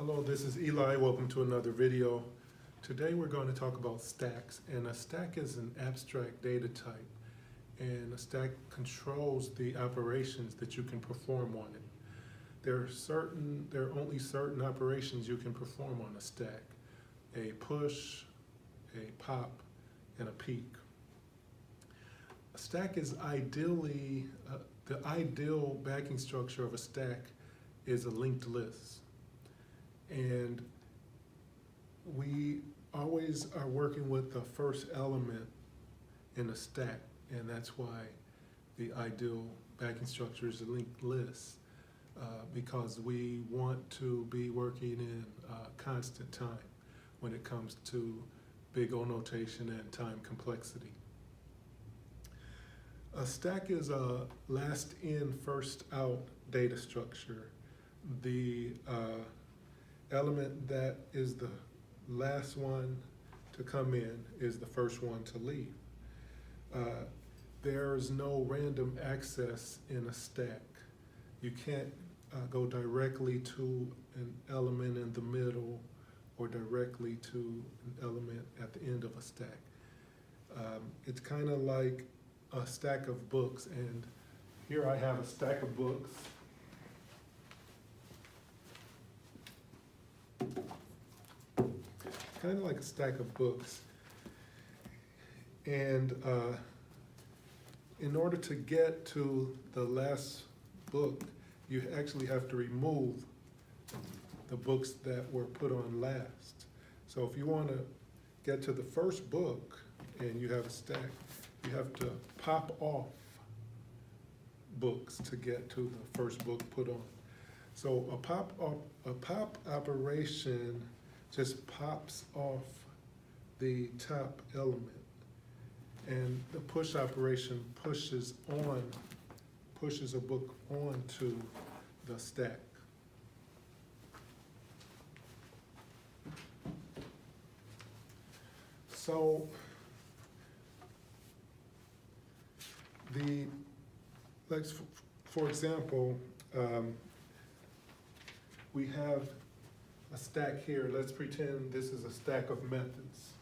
Hello, this is Eli. Welcome to another video. Today we're going to talk about stacks, and a stack is an abstract data type, and a stack controls the operations that you can perform on it. There are only certain operations you can perform on a stack: a push, a pop, and a peek. A stack is ideally, the ideal backing structure of a stack is a linked list. And we always are working with the first element in a stack, and that's why the ideal backing structure is a linked list, because we want to be working in constant time when it comes to big O notation and time complexity. A stack is a last in, first out data structure. The element that is the last one to come in is the first one to leave. There's no random access in a stack. You can't go directly to an element in the middle or directly to an element at the end of a stack. It's kind of like a stack of books, and here I have a stack of books. Kind of like a stack of books. And in order to get to the last book, you actually have to remove the books that were put on last. So if you want to get to the first book and you have a stack, you have to pop off books to get to the first book put on. So a pop operation just pops off the top element, and the push operation pushes a book onto the stack. So for example, we have a stack here. Let's pretend this is a stack of methods.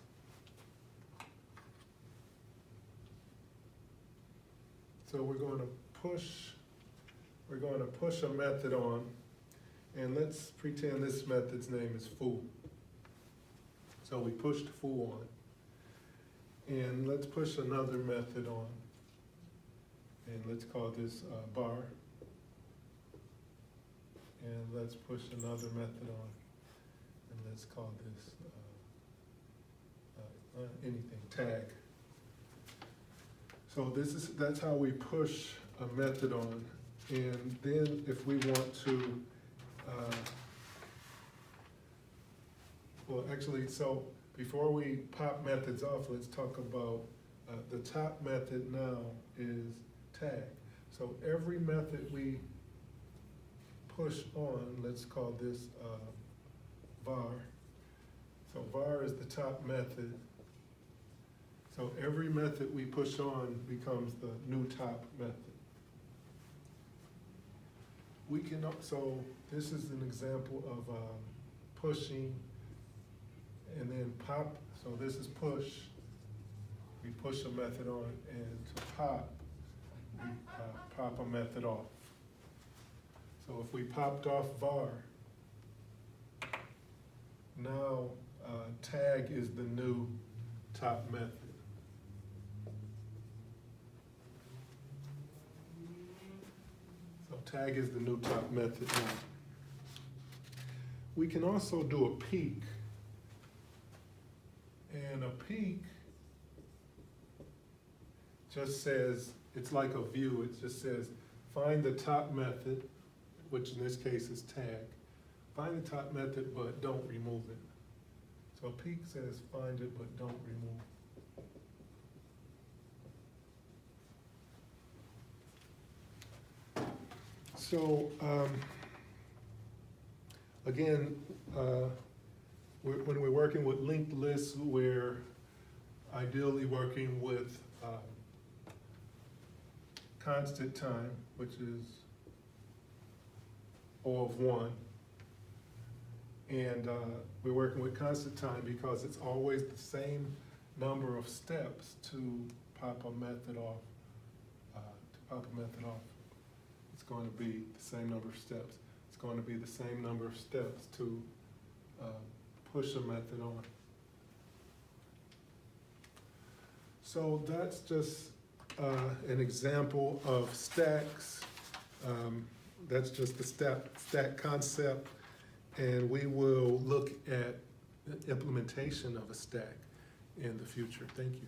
So we're going to push a method on, and let's pretend this method's name is foo. So we pushed foo on, and let's push another method on, and let's call this bar, and let's push another method on, and let's call this anything, tag. So that's how we push a method on. And then if we want to, so before we pop methods off, let's talk about the top method now is tag. So every method we push on, let's call this var. So var is the top method. So every method we push on becomes the new top method. So this is an example of pushing and then pop. So this is push. We push a method on, and to pop, we pop a method off. So if we popped off var, now tag is the new top method. So tag is the new top method now. We can also do a peek. And a peek just says, it's like a view, it just says, find the top method, which in this case is tag. Find the top method, but don't remove it. So a peek says, find it, but don't remove. So again, when we're working with linked lists, we're ideally working with constant time, which is O of 1, And we're working with Constantine because it's always the same number of steps to pop a method off. It's going to be the same number of steps. It's going to be the same number of steps to push a method on. So that's just an example of stacks. That's just the stack concept. And we will look at the implementation of a stack in the future. Thank you.